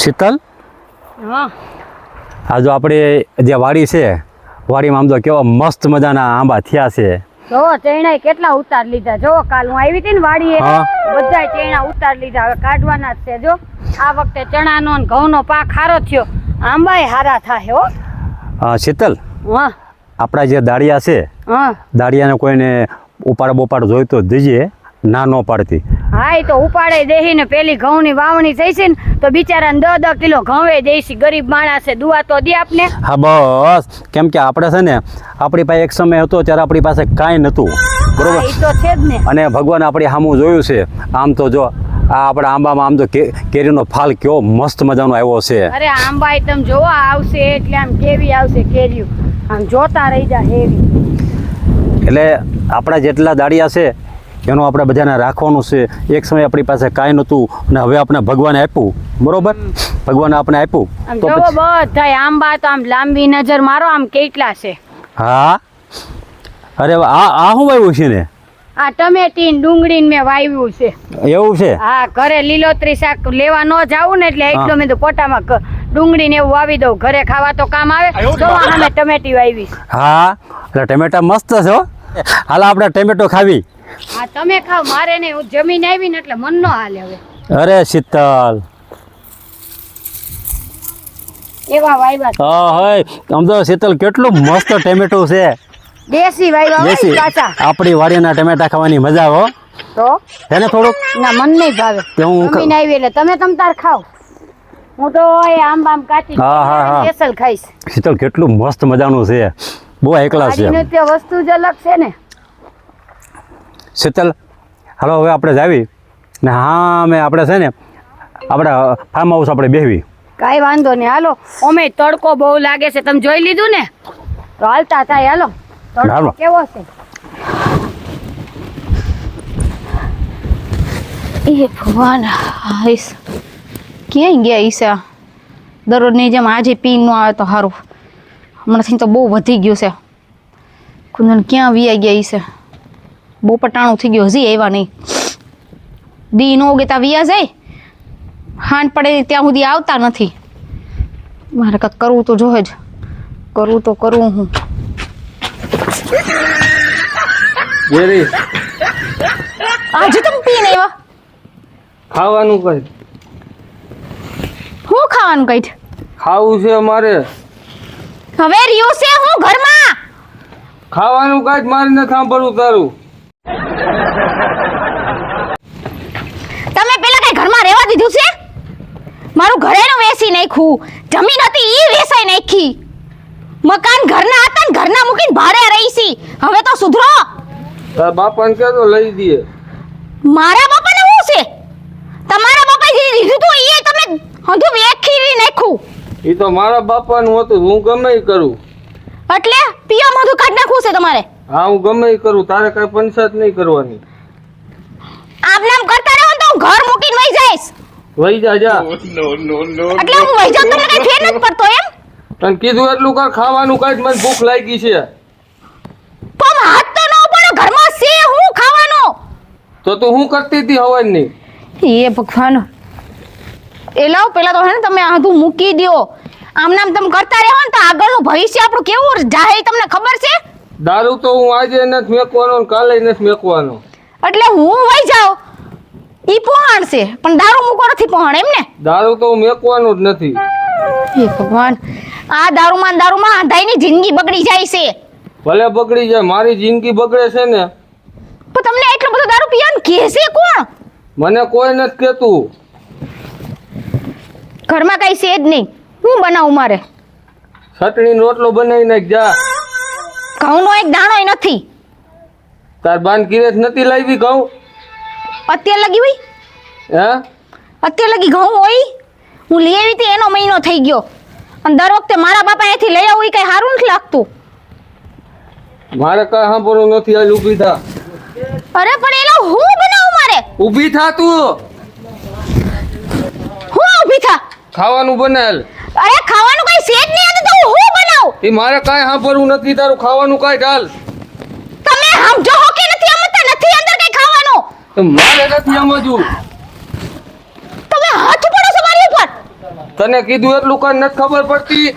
શીતલ, હા આ જો આપણે જે વાડી છે, વાડીમાં આમ તો કેવા મસ્ત મજાના આંબા થયા છે. જો ચૈણા કેટલા ઉતાર લીધા. જો કાલ હું આવી હતી ને વાડીએ, બધાય ચૈણા ઉતાર લીધા. હવે કાઢવાના જ છે. જો આ વખતે ચણાનો ને ઘઉંનો પાક સારો થયો, આંબાય હારા થાય હો. શીતલ, હા આપણા જે દાળિયા છે, હા દાળિયાને કોઈને ઉપાડ બોપાડ જોઈ તો દીજે, ના ન પાડતી. હા, એ તો ઉપાડે દેહી ને પેલી ઘઉંની વાવણી થઈ છે ને તો બિચારાને 10 કિલો ઘઉં દેશી. ગરીબ માણસ છે, દુઆ તો દે આપને. હા બસ, કેમ કે આપણે છે ને, આપણી પાસે એક સમય હતો ત્યારે આપણી પાસે કાંઈ નહોતું, બરોબર? એ તો છે જ ને. અને ભગવાન આપણી સામું જોયું છે. આમ તો જો આ આપણા આંબામાં આમ તો કેરીનો ફાલ કેવો મસ્ત મજાનો આવ્યો છે. અરે આંબાઈ તમે જોવા આવશે એટલે આમ કેવી આવશે કેરીઓ, આમ જોતા રહી જા હેવી. એટલે આપણા જેટલા દાળિયા છે એનું આપણે બધાને રાખવાનું છે. એક સમય આપણી પાસે કાંઈ નહોતું અને હવે આપણે ભગવાને આપ્યું, બરોબર? ભગવાને આપણે આપ્યું આમ તો જોવો બધાય આંબા તો આમ લાંબી નજર મારો, આમ કેટલા છે. હા, અરે આ શું વાવ્યું છે ને? આ ટમેટી ને ડુંગળી ને મેં વાવ્યું છે. એવું છે? હા, ઘરે લીલોતરી શાક લેવા ન જાવું ને એટલે એકદમ મેં તો પોટામાં ડુંગળી ને એવું વાવી દઉં, ઘરે ખાવા તો કામ આવે. જો અમે ટમેટી વાવી. હા, એટલે ટમેટા મસ્ત છે હો. હાલ આપણે ટમેટો ખાવી. હા, તમે ખાવ, મારે નહીં. હું જમીન આવી ને એટલે મન નો હાલે હવે. અરે શીતલ, એવા વાવ્યા છે. હા, આમ તો શીતલ કેટલું મસ્ત ટમેટું છે. દેશી વાવ્યા હોય દેશી. ને પાછા. આપણી વાડીના ટમેટા ખાવાની મજા આવે હો. તો એને થોડુંક ના મન નહીં ભાવે. તે હું જમીન આવી એટલે તમે તાર ખાવ. હું તો એ આંબા આમ કાચી હા. કેસલ ખાઈશ. શીતલ કેટલું મસ્ત મજાનું છે, બહુ એકલા છે. વાડીનું તે વસ્તુ જ અલગ છે ને. શીતલ, હાલો હવે આપણે જાવી ને. હા, આપણે છે ને આપણા ફાર્મ હાઉસ આપણે બેહવી. કાંઈ વાંધો નહીં, હાલો. ઓમે તડકો બહુ લાગે છે, તમે જોઈ લીધું ને, તો હાલતા થાય. હાલો, તડકો હાલો. કેવો છે. એ ભગવાન, હાઈસ ક્યાંય ગયા ઈસા? દરરોજની જેમ આજે પીન નો આવે તો સારું. હમણાંથી તો બહુ વધી ગયું છે. કુંદન ક્યાં વિયા ગયા ઈસા? બહુ પટાણું થઈ ગયું, હજી આવ્યા નહીં. દી નો ઉગે ત્યાં વિયા જાય, હાંડ પડે ત્યાં સુધી આવતા નથી. મારે કંઈક કરવું તો જોહે જ. કરવું હું. આજે તમે પીને આવ્યા? ખાવાનું કઈ હું ખાવાનું કઈ? ખાવું છે મારે. હવે રહ્યું છે હું ઘરમાં? ખાવાનું કઈ મારે ન સાંભળવું તારું. તમે પેલા કઈ ઘરમાં રહેવા દીધું છે? મારું ઘરેનું વેસી નાખ્યું, જમીન હતી ઈ વેસાઈ નાખી, મકાન ઘરના હતા ને ઘરના મૂકીને ભાડે રહી છી. હવે તો સુધરો. તાર બાપાને કહેતો લઈ દે. મારા બાપાને શું છે? તમારા બાપાએ જે દીધું તું એ તમે હજુ વેખી નાખ્યું. એ તો મારા બાપાનું હતું, હું ગમે ઈ કરું. એટલે પિયો મધુ કાઢ નાખવું છે તમારે? હા, હું ગમે ઈ કરું, તારે કઈ પંચાયત નહીં કરવાની. આમ નામ કરતા રહો તો હું ઘર મૂકીને વહી જઈશ. વહી જા જા. એટલે હું વહી જાઉં તમને કઈ ફેર નથી પડતો એમ? તને કીધું એટલું કર. ખાવાનું કઈ મને ભૂખ લાગી છે. પણ હાથ તો ન પડો, ઘરમાં છે હું ખાવાનો. તો તું શું કરતી હતી હવનની? એ ભગવાન, એ લાવ પેલા તો હે ને તમે આધું મૂકી દ્યો. આમ નામ તમે કરતા રહો ને તો આગળનું ભવિષ્ય આપણું કેવું જાહે તમને ખબર છે? દારૂ તો હું આજે નથી મેકવાનો ને કાલે નથી મેકવાનો. એટલે હું વહી જાઉં ઈ પહોંણ છે, પણ દારૂ મૂકો નથી પહોંણ એમ ને? દારૂ તો હું મેકવાનું જ નથી. હે ભગવાન, આ દારૂમાં આધાઈની જિંદગી બગડી જાય છે. ભલે બગડી જાય, મારી જિંદગી બગડે છે ને. પણ તમને એટલો બધો દારૂ પીવાનું કહે છે કોણ? મને કોઈ નથી કહેતું. ઘરમાં કઈ છે જ નહીં. હું બનાવું મારે? ચટણી રોટલો બનાવી નાખ જા. ઘઉંનો એક દાણોય નથી. તાર બાન કિરેત નથી લાવી ઘઉં? અત્યારે લગી હોય? હે? અત્યારે લગી ઘઉં હોય? હું લઈ આવી હતી એનો મહિનો થઈ ગયો, અને દર વખતે મારા બાપા અહીંથી લઈ આવું કઈ સારું નથી લાગતું. મારે કઈ સાંભળવું નથી. હાલ ઊભી થા. અરે પણ એલો હું બનાવું મારે? ઊભી થા તું. હું ઊભી થા? ખાવાનું બનાવેલ. અરે ખાવાનું કઈ છે જ નહીં, તો હું બનાવું? એ મારે કઈ સાંભળવું નથી. તારું ખાવાનું કઈ ઢાલ. તમે સમજો હો કે નથી સમજતા? નથી અંદર કઈ ખાવાનું? તો મારે નથી સમજવું. તમે હાથ પડો છો મારી ઉપર. તને કીધું એટલું કઈ નથી ખબર પડતી.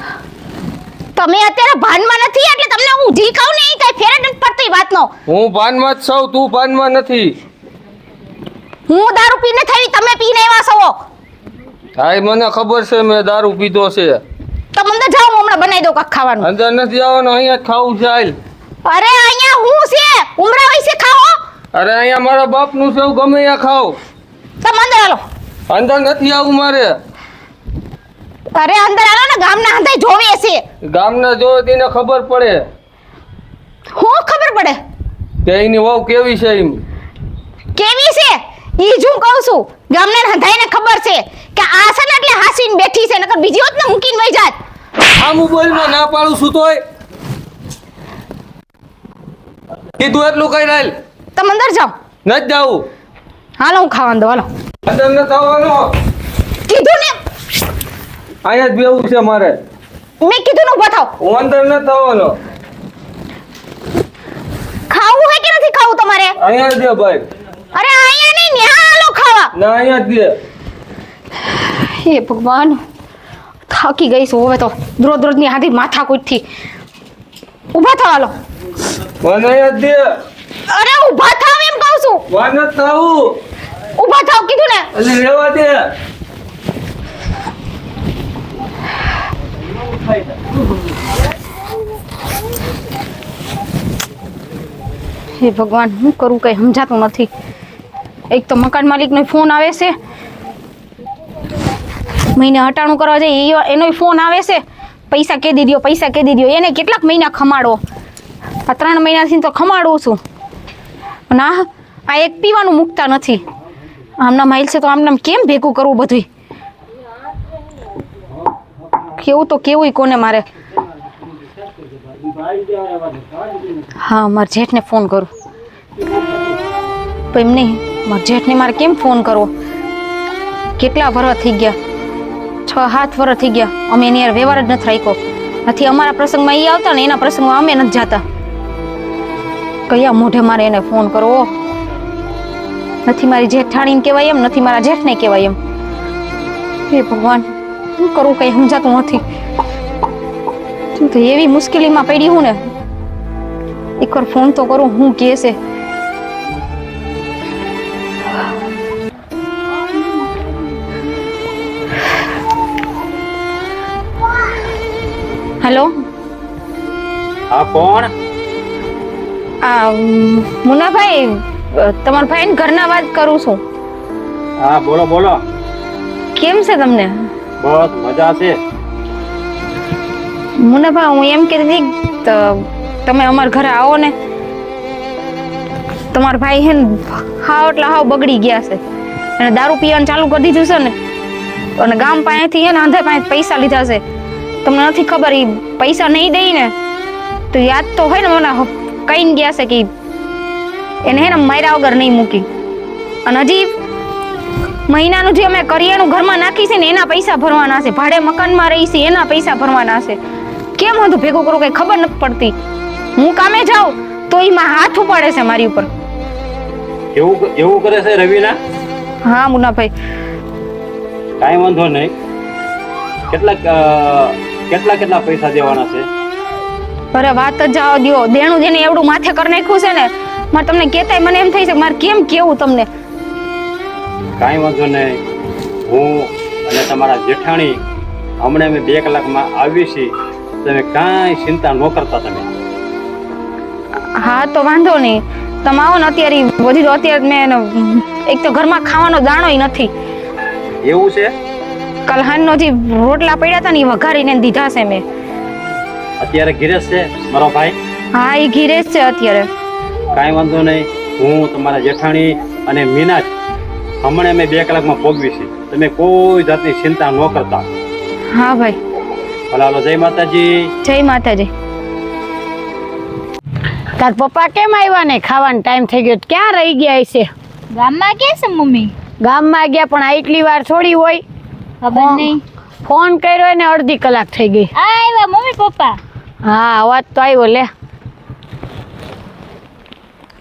તમે અત્યારે ભાનમાં નથી એટલે તમને હું જી કહું ને એ કઈ ફેર નથી પડતી વાતનો. હું ભાનમાં જ છું, તું ભાનમાં નથી. હું દારૂ પીને થઈ, તમે પીને એવા છો. હાય મને ખબર છે મેં દારૂ પીધો છે. તો મને જાઓ, હું હમણાં બનાવી દઉં કાંઈક ખાવાનું. અંદર નથી આવવાનું, અહીંયા જ ખાવું છે. હાલ. અરે અહીંયા હું છે ઉમરા વૈસે ખાઓ. અરે અહીંયા મારા બાપનું છે, હું ગમે ત્યાં ખાવ. તમે અંદર હાલો. અંદર નથી આવું મારે. અરે અંદર હાલો ને, ગામના હંધાઈ જોવે છે. ગામના જોવે તેને ખબર પડે હું ખબર પડે કે એની વહુ કેવી છે. એમ કેવી છે ઈ જ હું કહું છું. ગામના હંધાઈને ખબર છે કે આ છે ને એટલે હાસીને બેઠી છે, નકર બીજી હોત ને મૂકીને વઈ જાત. આ મોબાઈલમાં ના પાડું છું તોય કીધું એટલું કઈ રાલ. તમે અંદર જાઓ. નથી જાવું. હાલો હું ખાવાનું દઉં. હાલો અંદર નથી આવવાનું. કીધું ને, અહીંયા જ બેવું છે મારે. મેં કીધું ને ઊભા થાવ. હું અંદર નથી આવવાનો. ખાવું હે કે નથી ખાવું તમારે? અહીંયા જ દે ભાઈ. અરે અહીંયા નહીં, ન્યા હાલો ખાવા. ના અહીંયા જ દે. હે ભગવાન, થાકી ગઈ છું હવે તો રોજ રોજની હાથી માથાકૂટથી. ઊભા થાવ. હાલો મને અહીંયા જ દે. અરે ઊભા થાવ એમ કહું છું. વાર નથી થાવું. ઊભા થાવ કીધું ને. એટલે રહેવા દે. હે ભગવાન, શું કરું કઈ સમજાતું નથી. એક તો મકાન માલિકનો ફોન આવે છે, મહિને હટાણું કરવા જાય એનો ફોન આવે છે, પૈસા કેદી દ્યો, પૈસા કેદી દ્યો. એને કેટલાક મહિના ખમાડો. આ 3 મહિનાથી તો ખમાડું છું. અને આ એક પીવાનું મૂકતા નથી. આમના માઇલ છે તો આમનામ કેમ ભેગું કરવું બધું? કેવું તો કેવું કોને મારે. હા, મારા જેઠને ફોન કરું. પણ એમ નહીં, મારા જેઠને મારે કેમ ફોન કરવો? કેટલા વર્ષ થઈ ગયા, 6-7 વર્ષ થઈ ગયા અમે એની યાર વ્યવહાર જ નથી રાખ્યો. નથી અમારા પ્રસંગમાં એ આવતા ને એના પ્રસંગમાં અમે નથી જતા. કયા મોઢે મારે એને ફોન કરવો? નથી મારી જેઠાણીને કહેવાય એમ, નથી મારા જેઠને કહેવાય એમ. હે ભગવાન, શું કરવું કઈ સમજાતું નથી. તું તો એવી મુશ્કેલીમાં પડી હું ને, એકવાર ફોન તો કરું હું કહે છે. હેલો. હા કોણ? મુનાભાઈ, તમારા ભાઈને ઘરના વાત કરું છું. હા બોલો બોલો. કેમ છે તમને? બસ મજા છે. મુનાભાઈ, હું એમ કહેતી હતી તો તમે અમારા ઘરે આવો ને. તમારા ભાઈ હે ને હાવ એટલે હાવ બગડી ગયા છે. અને દારૂ પીવાનું ચાલુ કરી દીધું છે ને, અને ગામ પાસેથી હે ને અંધે પાસે પૈસા લીધા છે. તમને નથી ખબર, એ પૈસા નહીં દઈ ને તો યાદ તો હોય ને મને કહીને ગયા છે કે એને હે ને માર્યા વગર નહીં મૂકી. અને હજી મહિનાનું જે અમે કરિયાણું ઘરમાં નાખી છે ને એના પૈસા ભરવાના છે. ભાડે મકાનમાં રહી છે એના પૈસા ભરવાના છે. કેમ હતું ભેગું કરું કઈ ખબર નથી પડતી. હું કામે જાઉં તો એમાં હાથ ઉપાડે છે મારી ઉપર. એવું કરે છે રવિના? હા મુનાભાઈ. કાંઈ વાંધો નહીં. કેટલા પૈસા દેવાના છે? અરે વાત જ જવા દ્યો. દેણું જેને એવડું માથે કરી નાખ્યું છે ને, મારે તમને કહેતાય મને એમ થઈ છે મારે કેમ કેવું તમને. કાંઈ વાંધો નહીં. હું અને તમારા જેઠાણી હમણાં અમે 2 કલાકમાં આવી છીએ. તમે કાંઈ ચિંતા ન કરતા તમે. હા તો વાંધો નહીં, તમે આવો ને. અત્યારે વધી તો અત્યારે મેં એક તો ઘરમાં ખાવાનો દાણોય નથી. એવું છે? કાલ હાનનો જે રોટલા પડ્યા હતા ને એ વઘારીને દીધા છે મેં. અત્યારે ગિરેશ છે મારો ભાઈ? હા, એ ગિરેશ છે અત્યારે. કાંઈ વાંધો નહીં. હું તમારા જેઠાણી અને મીના હમણાં અમે 2 કલાકમાં પહોંચવી છે. તમે કોઈ જાતની ચિંતા ન કરતા. હા ભાઈ. ભલા જય માતાજી. જય માતાજી. તાર પપ્પા કેમ આવ્યા ને? ખાવાનો ટાઈમ થઈ ગયો. ક્યાં રહી ગયા છે? ગામમાં કે છે મમ્મી? ગામમાં ગયા, પણ આ એટલી વાર થોડી હોય. ખબર નહીં. ફોન કર્યો ને અડધી કલાક થઈ ગઈ. આવ્યા મમ્મી પપ્પા. હા, અવાજ તો આવ્યો. લે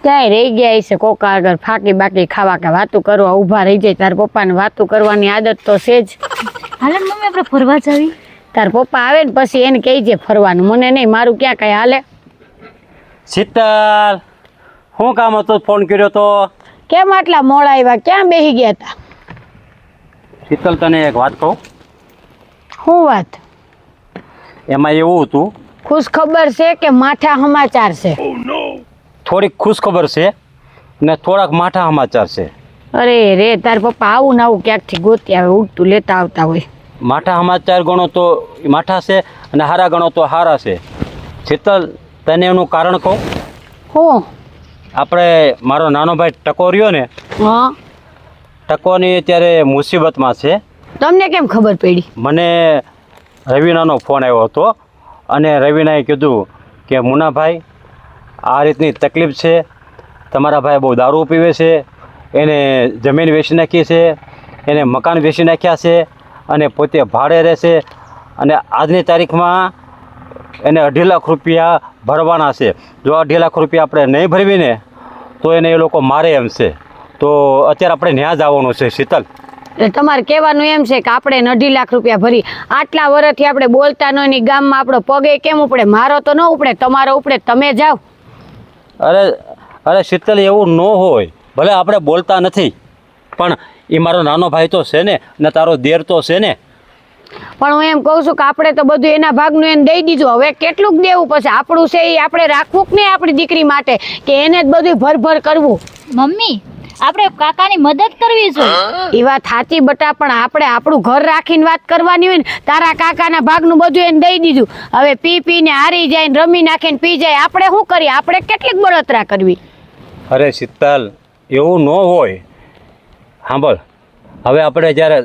ક્યાંય રહી ગયા છે? કોકા આગળ ફાકી બાકી ખાવા કે વાતું કરવા ઊભા રહી જાય. તાર પપ્પાને વાતું કરવાની આદત તો છે જ. હાલે ને મમ્મી આપણે ફરવા જાવી. તાર પપ્પા આવે ને પછી એને કહીજે ફરવાનું, મને નહીં, મારું ક્યાં કઈ હાલે. શીતલ, શું કામ હતું? ફોન કર્યો તો? કેમ આટલા મોડા આવ્યા? ક્યાં બેસી ગયા હતા? શીતલ, તને એક વાત કહું. શું વાત? એમાં એવું હતું, ખુશ ખબર છે કે માઠા સમાચાર છે? થોડીક ખુશ ખબર છે ને થોડાક માઠા સમાચાર છે. અરે રે, તાર પપ્પા આવું ને આવું ક્યાંકથી ગોતી આવે, ઉડતું લેતા આવતા હોય. માઠા સમાચાર ગણો તો માઠા છે અને હારા ગણો તો હારા છે. શીતલ, તને એનું કારણ કહું. હું? આપણે મારો નાનો ભાઈ ટકો રહ્યો ને, હા, ટકોની અત્યારે મુસીબતમાં છે. તમને કેમ ખબર પડી? મને રવિનાનો ફોન આવ્યો હતો અને રવિનાએ કીધું કે મુનાભાઈ, આ રીતની તકલીફ છે, તમારા ભાઈ બહુ દારૂ પીવે છે, એને જમીન વેચી નાખી છે, એને મકાન વેચી નાખ્યા છે અને પોતે ભાડે રહેશે અને આજની તારીખમાં એને 2.5 લાખ રૂપિયા ભરવાના છે. જો 2.5 લાખ રૂપિયા આપણે નહીં ભરવીને તો એને એ લોકો મારે એમ છે. તો અત્યારે આપણે ન્યા જ આવવાનું છે. શીતલ, એટલે તમારે કહેવાનું એમ છે કે આપણે 2.5 લાખ રૂપિયા ભરી, આટલા વર્ષથી આપણે બોલતા ન ની ગામમાં આપણો પગે કેમ ઉપડે? મારો તો ન ઉપડે, તમારો ઉપડે, તમે જાઓ. અરે શીતલ, એવું ન હોય. ભલે આપણે બોલતા નથી પણ એ મારો નાનો ભાઈ તો છે ને, અને તારો દેર તો છે ને. પણ હું એમ કહું છું કે આપણે તો બધું એના ભાગનું એને દઈ દીધું, હવે કેટલુંક દેવું પછી? આપણું છે એ આપણે રાખવું કે નહીં આપણી દીકરી માટે, કે એને જ બધું ભરભર કરવું? મમ્મી આપણે કાકાની મદદ કરવી જોઈએ. એ વાત સાચી બટા, પણ આપણે આપણું ઘર રાખીને વાત કરવાની હોય ને. તારા કાકાના ભાગનું બધું એને દઈ દીધું, હવે પી પીને હારી જાય ને રમી નાખે ને પી જાય, આપણે શું કરીએ? આપણે કેટલીક બળતરા કરવી? અરે શીતલ, એવું ન હોય. સાંભળ, હવે આપણે જ્યારે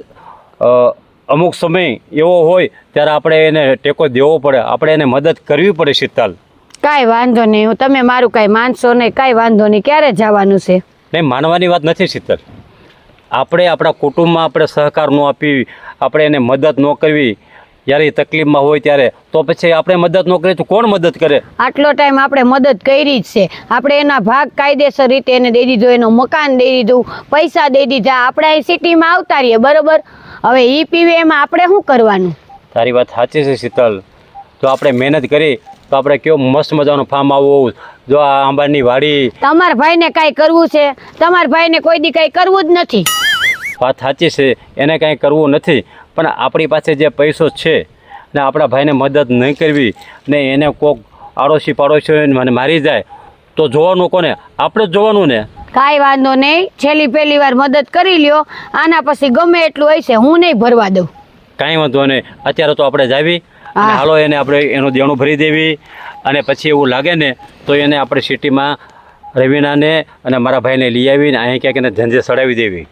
અમુક સમય એવો હોય ત્યારે આપણે એને ટેકો દેવો પડે, આપણે એને મદદ કરવી પડે. શીતલ, કાંઈ વાંધો નહીં, હું તમે મારું કાંઈ માનશો નહીં, કાંઈ વાંધો નહીં. ક્યારે જવાનું છે? નહીં, માનવાની વાત નથી શીતલ. આપણે આપણા કુટુંબમાં આપણે સહકાર ન આપી, આપણે એને મદદ ન કરવી, જ્યારે એ તકલીફમાં હોય ત્યારે, તો પછી આપણે મદદ ન કરીએ તો કોણ મદદ કરે? આટલો ટાઈમ આપણે મદદ કરી જ છે. આપણે એના ભાગ કાયદેસર રીતે એને દઈ દીધો, એનું મકાન દઈ દીધું, પૈસા દઈ દીધા, આપણે અહીં સિટીમાં આવતા રહીએ, બરોબર? હવે એ પીવે એમાં આપણે શું કરવાનું? તારી વાત સાચી છે શીતલ. જો આપણે મહેનત કરી તો આપણે કેવો મસ્ત મજાનું ફાર્મ આવું, જો આ આંબાની વાડી. તમારા ભાઈને કાંઈ કરવું છે? તમારા ભાઈને કોઈ દી કાંઈ કરવું જ નથી. વાત સાચી છે, એને કાંઈ કરવું નથી, પણ આપણી પાસે જે પૈસો છે ને આપણા ભાઈને મદદ નહીં કરવી ને એને કોક આડોશી પાડોશી મને મારી જાય તો જોવાનું કોને? આપણે જ જોવાનું ને. કાંઈ વાંધો નહીં, છેલ્લી પહેલી વાર મદદ કરી લ્યો, આના પછી ગમે એટલું હશે હું નહીં ભરવા દઉં. કાંઈ વાંધો નહીં, અત્યારે તો આપણે જાવી અને હાલો એને આપણે એનું દેણું ભરી દેવી, અને પછી એવું લાગે ને તો એને આપણે સિટીમાં રવિનાને અને મારા ભાઈને લઈ આવીને અહીં ક્યાંક એને ધંધે ચડાવી દેવી.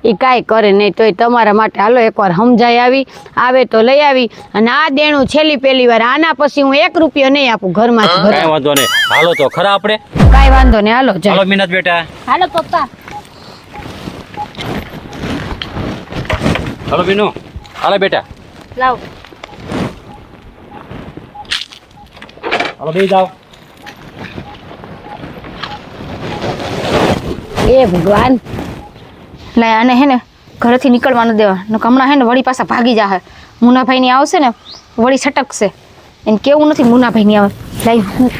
એ કાંઈ કરે નહીં, તોય તમારા માટે હાલો એકવાર સમજાઈ આવી, આવે તો લઈ આવી, અને આ દેણું છેલ્લી પહેલી વાર, આના પછી હું 1 રૂપિયો નહીં આપું ઘરમાંથી. કાંઈ વાંધો નહીં, હાલો તો ખરા આપણે. કાંઈ વાંધો નહીં, હાલો હાલો મીનાથ બેટા. હાલો પપ્પા. હાલો બીનુ, હાલો બેટા. લાવ. હાલો બે જાઓ. એ ભગવાન, એટલે આને હે ને ઘરેથી નીકળવા ન દેવા, ને હમણાં હે ને વળી પાછા ભાગી જાહે. મુનાભાઈની આવશે ને વળી છટકશે, એને કેવું નથી મુનાભાઈની આવે. લાઈ હું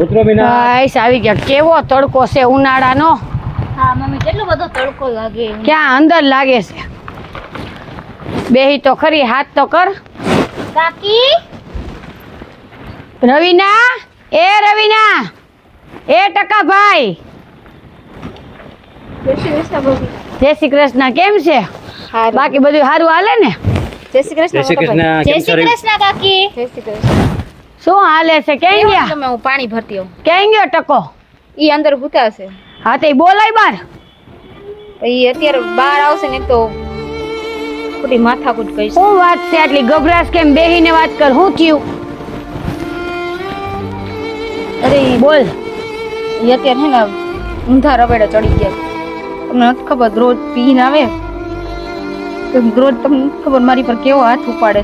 ઉતરો બીના. ગાઈસ આવી ગયા. કેવો તડકો છે ઉનાળાનો! હા મમ્મી કેટલો બધો તડકો લાગે. ક્યાં અંદર લાગે છે? બેહી તો ખરી, હાથ તો કર. કાકી રવિના, એ રવિના, એ ટકા ભાઈ, જય શ્રી કૃષ્ણ. કેમ છે? બાકી બધું સારું હાલે ને? જય શ્રી કૃષ્ણ. જય શ્રી કૃષ્ણ. જય કેમ છો શ્રી રવિ? કૃષ્ણ કાકી. જય શ્રી કૃષ્ણ. શું હાલે છે? ક્યાં ગયા? તમે હું પાણી ભરતી આવું. ક્યાં ગયો ટકો? ઈ અંદર ભૂતા છે. હા તે બોલાય બાર. ઈ અત્યારે બહાર આવશે ને તો ખોટી માથાકૂટ કહીશ. શું વાત છે? આટલી ગભરાશ કેમ? બેહીને વાત કર, શું થયું? અરે બોલ. ઈ અત્યારે હે ને ઊંધા રવેડે ચડી ગયા. તમને નથી ખબર, રોજ પીને આવે તો રોજ તમને નથી ખબર મારી પર કેવો હાથ ઉપાડે.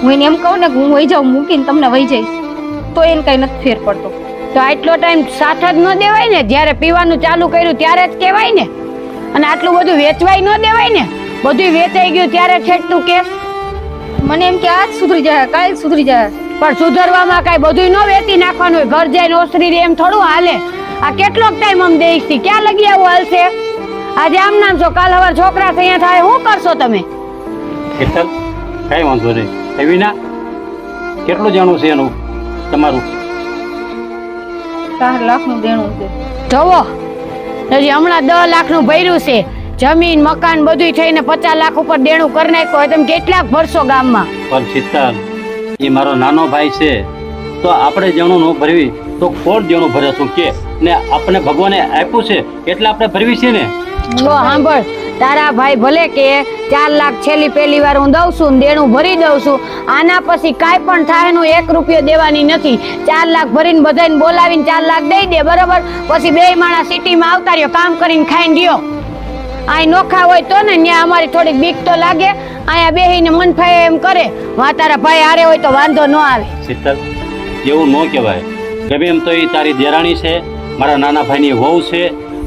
હું એને એમ કહું ને કે હું વહી જાઉં મૂકીને તમને વહી જઈશ, તો એને કઈ નથી ફેર પડતો. તો આટલો ટાઈમ સાથ જ ન દેવાય ને? જ્યારે પીવાનું ચાલુ કર્યું ત્યારે જ કહેવાય ને. અને આટલું બધું વેચવાય ન દેવાય ને. બધું વેચાઈ ગયું ત્યારે છેટતું કે મને એમ કે આજ સુધરી જાય કાલ સુધરી જાય, પણ સુધરવામાં કાંઈ બધું ન વેચી નાખવાનું હોય. ઘર જઈને ઓસરી રે એમ થોડું હાલે. આ કેટલોક ટાઈમ આમ દેખતી ક્યાં લગી આવું હાલશે? આજે આમ નામ છો, કાલ હવાર છોકરા છે અહીંયા થાય, શું કરશો તમે? હેતલ કાંઈ વાંધો નહીં. રવિના કેટલું જાણું છે એનું તમારું? 4 લાખનું દેણું છે. જોવો હજી હમણાં 10 લાખનું ભર્યું છે. જમીન મકાન બધું થઈને 50 લાખ ઉપર દેણું કરી નાખ્યું હોય. તમે કેટલાક ભરશો ગામમાં? પણ શીતલ, એ મારો નાનો ભાઈ છે, તો આપણે જેનું ન ભરવી તો કોણ જેનું ભરે શું કે? ને આપણે ભગવાને આપ્યું છે એટલે આપણે ભરવી છે ને. જો સાંભળ, તારા ભાઈ ભલે કે 4 લાખ છેલ્લી પહેલી વાર હું દઉં છું, દેણું ભરી દઉં છું, આના પછી કાંઈ પણ થાય એનું 1 રૂપિયો દેવાની નથી. 4 લાખ ભરીને બધાને બોલાવીને 4 લાખ દઈ દે, બરોબર? પછી 2 માણસ સિટીમાં આવતા રહ્યો, કામ કરીને ખાઈને રહ્યો. અહીં નોખા હોય તો ને ત્યાં અમારી થોડીક બીક તો લાગે. અહીંયા બેહીને મન ફાય એમ કરે. વા તારા ભાઈ હારે હોય તો વાંધો ન આવે. શીતલ, એવું ન કહેવાય. ગમે એમ તો એ તારી દેરાણી છે, મારા નાના ભાઈની વહુ છે,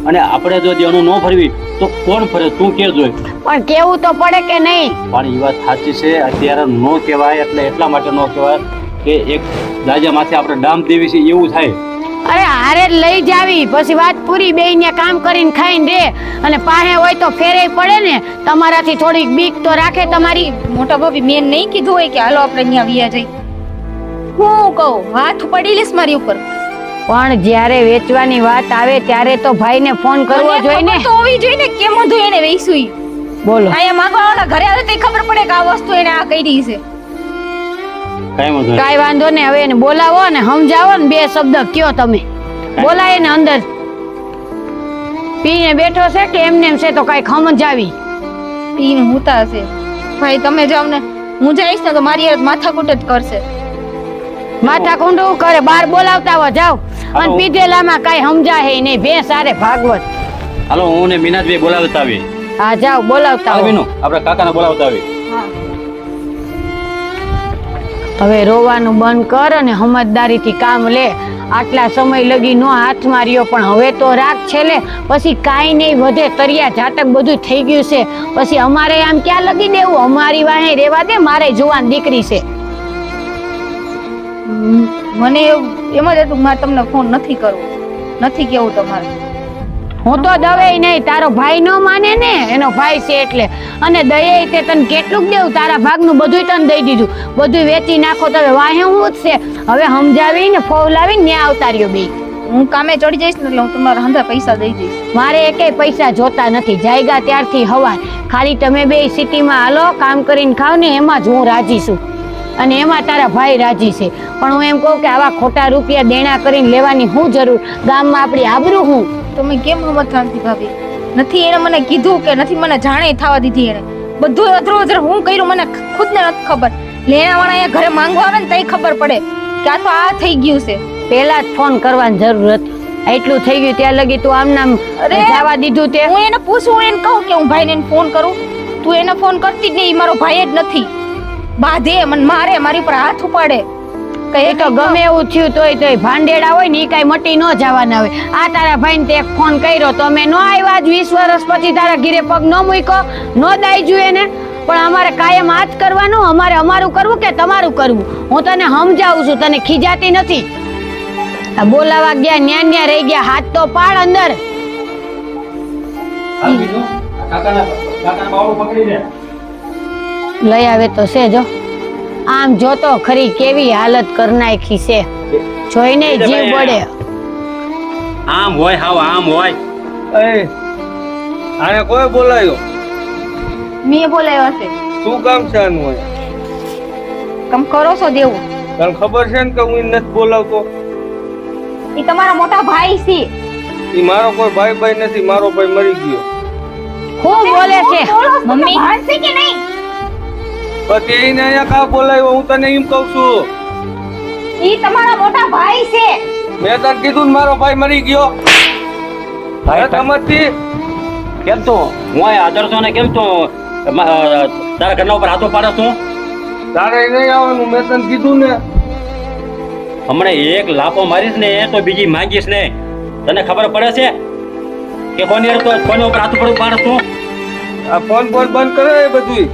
અને આપણે જો દેણું ન ભરવી તો કોણ ભરે? તું કે જોઈ. પણ કેવું તો પડે કે નહીં? પણ એ વાત સાચી છે. અત્યારે ન કહેવાય એટલે એટલા માટે ન કહેવાય કે એક દાજા માથે આપણે ડામ દેવી છે એવું થાય. અરે હારે જ લઈ જાવી, પછી વાત પૂરી. બેયને કામ કરીને ખાઈને રે, અને પાસે હોય તો ફેરે પડે ને. તમારાથી થોડીક બીક તો રાખે તમારી. મોટા ભાભી મેં નહીં કીધું હોય કે હાલો આપણે અહીંયા વ્યા જઈ. હું કહું હાથ પડી લેસ મારી ઉપર. પણ જ્યારે વેચવાની વાત આવે ત્યારે તો ભાઈને ફોન કરવો જોઈએ ને. તો હોવી જોઈએ ને કેમ હતું એને વેચ્યું. બોલો. અહીંયા માંગવાવાળા ઘરે આવે તો ખબર પડે કે આ વસ્તુ એને આ કરી છે. કાંઈ વાંધો ને, હવે એને બોલાવો ને સમજાવો ને, 2 શબ્દ કયો તમે. બોલાય ને અંદર પીને બેઠો છે કે એમને એમ છે તો કાંઈ સમજાવી. પીને હુતા છે. ભાઈ તમે જાવ ને, હું જઈશ ને તો મારી યાર માથાકૂટ જ કરશે. માથા કુંડું કરે, બહાર બોલાવતા હો જાવ. અને પીધેલામાં કાંઈ સમજાય નહીં. ભેંસ આરે ભાગવત. હાલો, હું ને મીનાજભાઈ બોલાવતા આવી. હા જાવ, બોલાવતા આવો. આવીનો આપણે કાકાને બોલાવતા આવી. હવે રોવાનું બંધ કર અને સમજદારીથી કામ લે. આટલા સમય લગી નો હાથ માર્યો, પણ હવે તો રાખ છે લે. પછી કાંઈ નહીં વધે, તરિયા ઝાટક બધું થઈ ગયું છે. પછી અમારે આમ ક્યાં લગી દેવું? અમારી વાહે રેવા દે, મારે જુવાન દીકરી છે. મને એમ જ હતું મારે તમને ફોન નથી કરવો, નથી કેવું તમારે. હું તો દવે નહીં, તારો ભાઈ ન માને ને, એનો ભાઈ છે એટલે. અને દયે તે તને કેટલું દેવું? તારા ભાગનું બધું તને દઈ દીધું, બધું વેચી નાખો તો હવે વાહે હું જ છે. હવે સમજાવીને ફોલાવીને ન્યા આવતા રહ્યો બે. હું કામે ચડી જઈશ ને એટલે હું તમારા હંધા પૈસા દઈ દઈશ. મારે એકેય પૈસા જોતા નથી. જાયગા ત્યારથી હવાર ખાલી તમે બે સિટીમાં હાલો, કામ કરીને ખાવ ને, એમાં જ હું રાજી છું. અને એમાં તારા ભાઈ રાજી છે. પણ હું એમ કહું કે આવા ખોટા રૂપિયા દેણા કરીને લેવાની શું જરૂર? ગામમાં આપણી આબરૂ હું. તમે કેમ હિંમત નથી ભાભી? નથી એને મને કીધું કે નથી મને જાણે થવા દીધી. એને બધું અધરો અધર હું કર્યું મને ખુદને નથી ખબર. લેણાવાળા અહીંયા ઘરે માંગવા આવે ને તઈ ખબર પડે કે આ તો આ થઈ ગયું છે. પહેલા જ ફોન કરવાની જરૂર હતી. એટલું થઈ ગયું ત્યાં લગી તું આમ નામ જવા દીધું તે? હું એને પૂછું, એને કહું કે હું ભાઈને ફોન કરું. તું એને ફોન કરતી જ નહીં. મારો ભાઈ જ નથી. બાધે મને મારે, મારી ઉપર હાથ ઉપાડે. એ તો ગમે એવું થયું તોય ભાંડેડા હોય ને એ કઈ મટી ન જવાના હોય. આ તારા ભાઈને તે એક ફોન કર્યો તો અમે ન આવ્યા. 20 વર્ષ પછી તારા ઘીરે પગ ન મૂક્યો, ન દાઈ જોઈએ ને. પણ અમારે કાયમ આ જ કરવાનું? અમારે અમારું કરવું કે તમારું કરવું? હું તને સમજાવું છું, તને ખીજાતી નથી. આ બોલાવા ગયા ન્યા ન્યા રહી ગયા. હાથ તો પાડ અંદર. લઈ આવે તો છે જો. આમ જોતો ખરી કેવી હાલત કરી નાખી છે, જોઈને જીવ બળે. આમ હોય, હાવ આમ હોય. આને કોઈ બોલાયો? મેં બોલાવ્યો હશે. શું કામ છે આનું? હોય તમે કરો છો દેવું. તને ખબર છે ને કે હું નથી બોલાવતો? એ તમારા મોટા ભાઈ છે. એ મારો કોઈ ભાઈ ભાઈ નથી. મારો ભાઈ મરી ગયો. શું બોલે છે? મમ્મી ભાઈ કે નહીં? પછી એને અહીંયા કા બોલાવ્યો? હું તને એમ કહું છું. ઈ તમારા મોટા ભાઈ છે. મેં તને કીધું ને મારો ભાઈ મરી ગયો. ભાઈ સમજતી? કેમ તો હું આદર્શો ને કેમ તો તારા ઘરના ઉપર હાથો પાડે છું? તારે નહીં આવવાનું, મેં તને કીધું ને. હમણાં એક લાફો મારીશ ને તો બીજી માંગીશ ને. તને ખબર પડે છે? કે કોની યાર તો કોની ઉપર હાથ પડું માણસ તું આ ફોન બંધ કરે એ બધું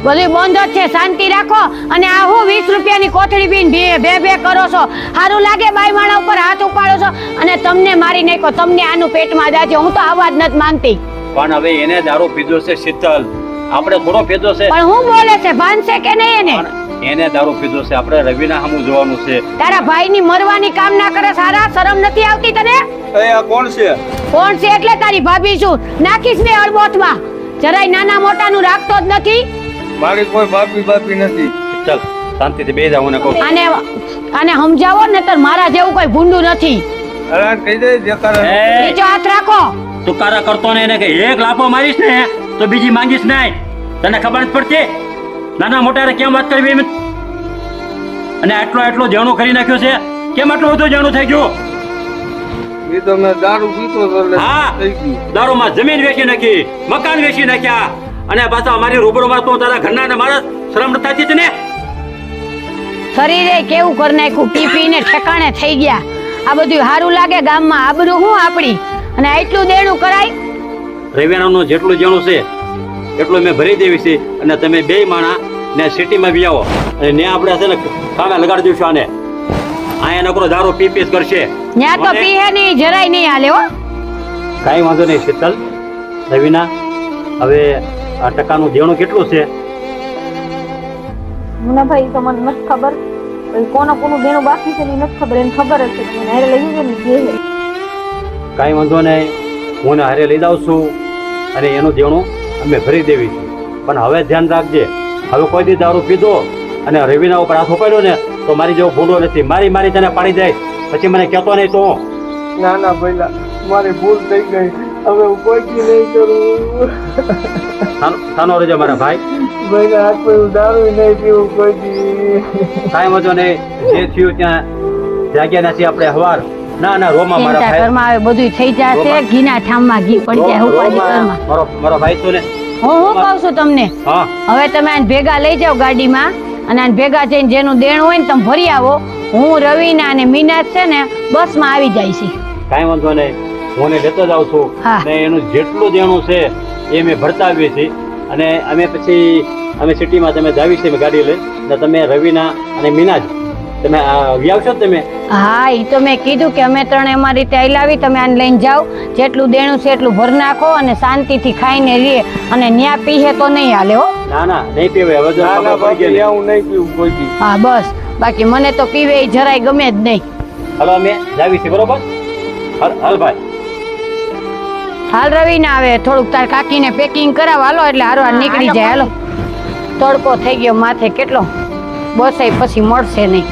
બધું બંધ જ છે, શાંતિ રાખો. અને આ હું 20 રૂપિયાની કોથળી પીને બે કરો છો? સારું લાગે બાઈ માણા ઉપર હાથ ઉપાડો છો? અને તમને મારી નાખો, તમને આનું પેટમાં જાજે. હું તો આવા જ નથી માંગતી. પણ હવે એને દારૂ પીધો છે શીતલ, આપણે થોડો પીધો છે. પણ હું બોલે છે, ભાનશે કે નહીં એને? પણ એને દારૂ પીધો છે, આપણે રવિના સામું જોવાનું છે. તારા ભાઈની મરવાની કામ ના કરે, સારા શરમ નથી આવતી તને? એ આ કોણ છે? કોણ છે એટલે તારી ભાભી છું. નાખીશ ને અડબોથમાં. જરાય નાના મોટાનું રાખતો જ નથી. મારી કોઈ બાપી નથી. ચાલ શાંતિથી બેસી જાવ. ને કહું આને સમજાવો ને તો મારા જેવું કોઈ ભૂંડું નથી. અરે કહી દે જે કરે. નીચો હાથ રાખો. તુકારા કરતો ને એને કે એક લાફો મારીશ ને તો બીજી માંગીશ નહીં. તને ખબર જ પડતી નાના મોટા કેમ વાત કરવી એમ? અને આટલો જાણું કરી નાખ્યો છે, કેમ આટલું બધું જાણું થઈ ગયું? એ તો મેં દારૂ પીતો હતો એટલે હા, થઈ ગયું. દારૂમાં જમીન વેચી નાખી, મકાન વેચી નાખ્યા, અને પાછા અમારી રૂબરૂમાં તો તારા ઘરના ને મારા શરમ નથી થતી તને? શરીરે કેવું કરી નાખ્યું, પી પીને ઠેકાણે થઈ ગયા. આ બધું સારું લાગે ગામમાં? આબરૂ હું આપણી? અને આટલું દેણું કરાય? રવિવારનું જેટલું જાણું છે એટલું મેં ભરી દેવી છે. અને તમે બે માણા ને સિટીમાં બી આવો અને ને આપણે છે ને કામે લગાડી દઈશું આને. અહીંયા નકરો દારૂ પી કરશે. ન્યા તો પીહે નહીં, જરાય નહીં હાલે હો. કાંઈ વાંધો નહીં શીતલ. રવિના હવે આ ટકાનું દેણું કેટલું છે? મુના ભાઈ તો મને નથી ખબર, કોનું દેણું બાકી છે નથી ખબર. એને ખબર જ છે, મને હારે લઈ જજો ને. કાંઈ વાંધો નહીં, હું ને હારે લઈ જાઉં છું અને એનું દેણું અમે ભરી દેવી છે. પણ હવે ધ્યાન રાખજે, હવે કોઈ દી દારૂ પીધો અને રવિના ઉપર હાથ ઉપાડ્યો ને તો મારી જેવો ભૂંડો નથી. મારી તને પાડી જાય પછી મને કહેતો નહીં તો. ના ના ભઈલા, મારી ભૂલ થઈ ગઈ. હવે હું કોઈ દી નહીં કરું. સાનો રહેજો મારા ભાઈ. ભઈલા આ કોઈ હું દારૂ નહીં પીવું કોઈ દી. કાંઈ વાંધો નહીં, જે થયું ત્યાં જાગ્યા નથી આપણે હવાર. ના રોમા મારા ચિંતા ભાઈ. ઘરમાં હવે બધું થઈ જશે. ઘીના ઠામમાં ઘી પડી જાય. ઉપાધિ ઘરમાં. મારો ભાઈ તો ને હું કહું છું તમને, હા હવે તમે આને ભેગા લઈ જાઓ ગાડીમાં અને આને ભેગા જઈને જેનું દેણું હોય ને તમે ભરી આવો. હું રવિના અને મીના છે ને બસમાં આવી જાય છે. કાંઈ વાંધો નહીં, હું એને લેતો જાઉં છું. હા. ને એનું જેટલું દેણું છે એ મેં ભરતા આવીએ છીએ. અને અમે સિટીમાં તમે જાવી છે ગાડી લઈ ને તમે રવિના અને મીના જ તમે આવશો તમે? હા, એ તો મેં કીધું કે અમે ત્રણે અમારી રીતે હલાવી, તમે આને લઈને જાઓ. જેટલું દેણું છે એટલું ભર નાખો અને શાંતિથી ખાઈને રહીએ. અને ન્યા પીહે તો નહીં હાલે હો. ના નહીં પીવે હવે જો ના ના ખબર પડી બાપી ગઈ. હું નહીં પીવું કોઈ દી. હા બસ, બાકી મને તો પીવે ઈ જરાય ગમે જ નહીં. હાલો અમે જાવી છે બરોબર. હાલ ભાઈ. હાલ રવિ ના આવે, થોડુંક તાર કાકીને પેકિંગ કરાવ હાલો, એટલે હારવાર નીકળી જાય. હાલો, તડકો થઈ ગયો માથે કેટલો, બસ પછી મળશે નહીં.